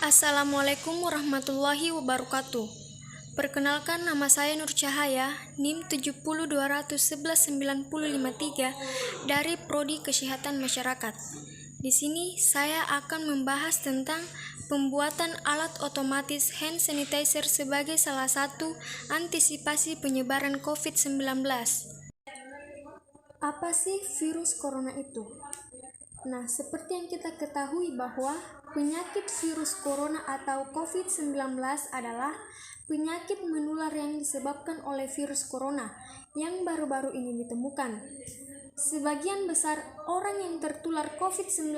Assalamualaikum warahmatullahi wabarakatuh. Perkenalkan, nama saya Nur Cahaya, NIM 702111953 dari Prodi Kesehatan Masyarakat. Di sini saya akan membahas tentang pembuatan alat otomatis hand sanitizer sebagai salah satu antisipasi penyebaran COVID-19. Apa sih virus corona itu? Nah, seperti yang kita ketahui bahwa penyakit virus corona atau COVID-19 adalah penyakit menular yang disebabkan oleh virus corona yang baru-baru ini ditemukan. Sebagian besar orang yang tertular COVID-19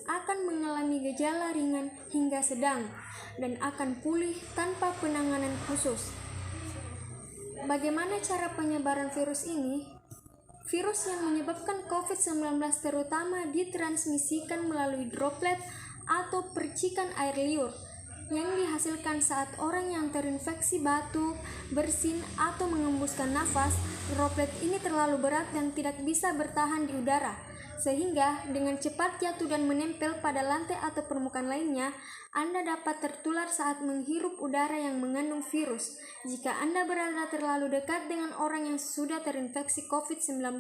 akan mengalami gejala ringan hingga sedang dan akan pulih tanpa penanganan khusus. Bagaimana cara penyebaran virus ini? Virus yang menyebabkan COVID-19 terutama ditransmisikan melalui droplet atau percikan air liur yang dihasilkan saat orang yang terinfeksi batuk, bersin, atau mengembuskan nafas. Droplet ini terlalu berat dan tidak bisa bertahan di udara, sehingga dengan cepat jatuh dan menempel pada lantai atau permukaan lainnya. Anda dapat tertular saat menghirup udara yang mengandung virus jika Anda berada terlalu dekat dengan orang yang sudah terinfeksi COVID-19.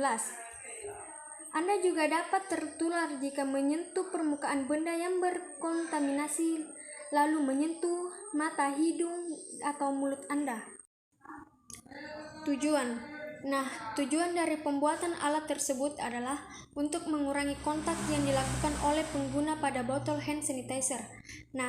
Anda juga dapat tertular jika menyentuh permukaan benda yang berkontaminasi, lalu menyentuh mata, hidung, atau mulut Anda. Tujuan dari pembuatan alat tersebut adalah untuk mengurangi kontak yang dilakukan oleh pengguna pada botol hand sanitizer.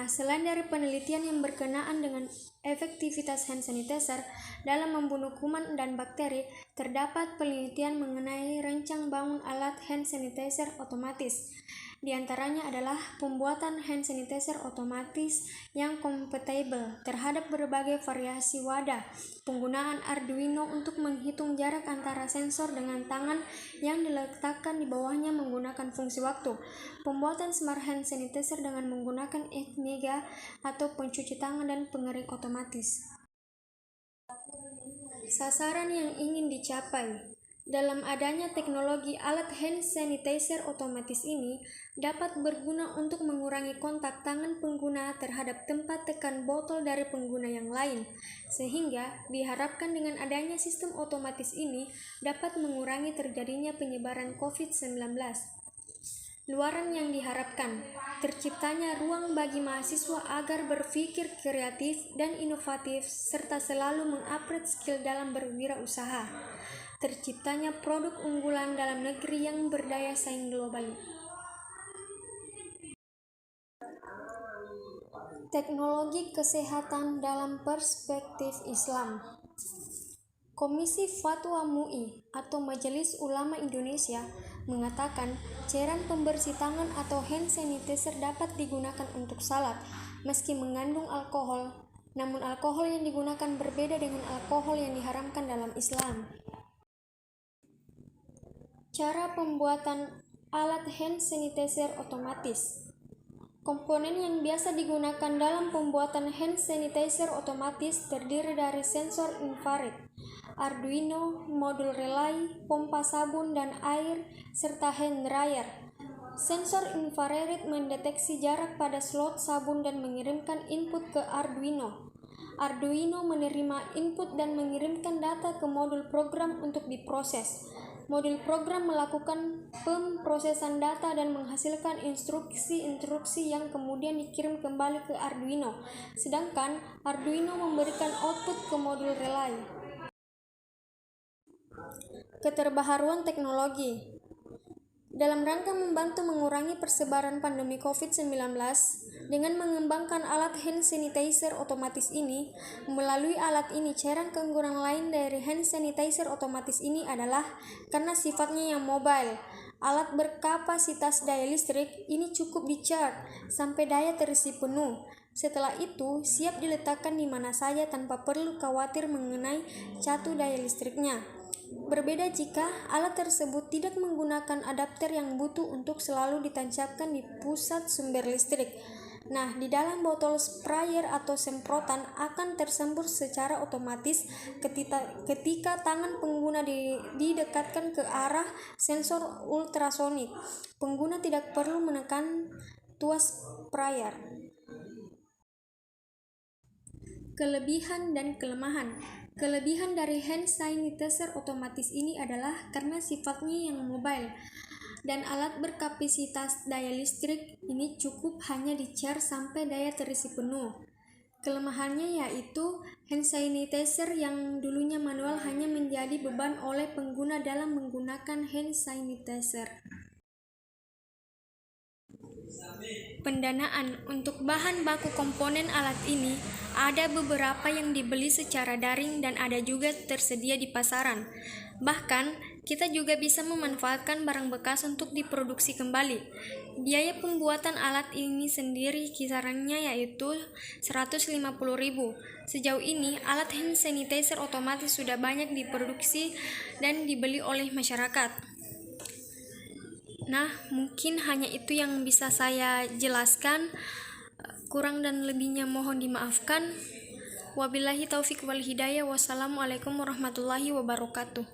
Selain dari penelitian yang berkenaan dengan efektivitas hand sanitizer dalam membunuh kuman dan bakteri, terdapat penelitian mengenai rancang bangun alat hand sanitizer otomatis. Di antaranya adalah pembuatan hand sanitizer otomatis yang kompatibel terhadap berbagai variasi wadah, penggunaan Arduino untuk menghitung jarak antara sensor dengan tangan yang diletakkan di bawahnya menggunakan fungsi waktu, pembuatan smart hand sanitizer dengan menggunakan Mega atau pencuci tangan dan pengering otomatis. Sasaran yang ingin dicapai dalam adanya teknologi alat hand sanitizer otomatis ini dapat berguna untuk mengurangi kontak tangan pengguna terhadap tempat tekan botol dari pengguna yang lain, sehingga diharapkan dengan adanya sistem otomatis ini dapat mengurangi terjadinya penyebaran COVID-19. Luaran yang diharapkan, terciptanya ruang bagi mahasiswa agar berpikir kreatif dan inovatif serta selalu mengupgrade skill dalam berwirausaha. Terciptanya produk unggulan dalam negeri yang berdaya saing global. Teknologi kesehatan dalam perspektif Islam. Komisi Fatwa MUI atau Majelis Ulama Indonesia mengatakan cairan pembersih tangan atau hand sanitizer dapat digunakan untuk salat meski mengandung alkohol, namun alkohol yang digunakan berbeda dengan alkohol yang diharamkan dalam Islam. Cara pembuatan alat hand sanitizer otomatis. Komponen yang biasa digunakan dalam pembuatan hand sanitizer otomatis terdiri dari sensor infrared, Arduino, modul relay, pompa sabun dan air, serta hand dryer. Sensor infrared mendeteksi jarak pada slot sabun dan mengirimkan input ke Arduino. Arduino menerima input dan mengirimkan data ke modul program untuk diproses. Modul program melakukan pemrosesan data dan menghasilkan instruksi-instruksi yang kemudian dikirim kembali ke Arduino, sedangkan Arduino memberikan output ke modul relay. Keterbaharuan teknologi. Dalam rangka membantu mengurangi persebaran pandemi COVID-19 dengan mengembangkan alat hand sanitizer otomatis ini, melalui alat ini cairan keunggulan lain dari hand sanitizer otomatis ini adalah karena sifatnya yang mobile. Alat berkapasitas daya listrik ini cukup di-charge sampai daya terisi penuh. Setelah itu, siap diletakkan di mana saja tanpa perlu khawatir mengenai catu daya listriknya. Berbeda jika alat tersebut tidak menggunakan adapter yang butuh untuk selalu ditancapkan di pusat sumber listrik. Di dalam botol sprayer atau semprotan akan tersembur secara otomatis ketika tangan pengguna didekatkan ke arah sensor ultrasonik. Pengguna tidak perlu menekan tuas sprayer. Kelebihan dan kelemahan. Kelebihan dari hand sanitizer otomatis ini adalah karena sifatnya yang mobile dan alat berkapasitas daya listrik ini cukup hanya di-charge sampai daya terisi penuh. Kelemahannya yaitu hand sanitizer yang dulunya manual hanya menjadi beban oleh pengguna dalam menggunakan hand sanitizer. Pendanaan untuk bahan baku komponen alat ini ada beberapa yang dibeli secara daring dan ada juga tersedia di pasaran. Bahkan, kita juga bisa memanfaatkan barang bekas untuk diproduksi kembali. Biaya pembuatan alat ini sendiri kisarannya yaitu 150.000. Sejauh ini, alat hand sanitizer otomatis sudah banyak diproduksi dan dibeli oleh masyarakat. Nah, mungkin hanya itu yang bisa saya jelaskan. Kurang dan lebihnya mohon dimaafkan. Wabillahi taufik wal hidayah. Wassalamualaikum warahmatullahi wabarakatuh.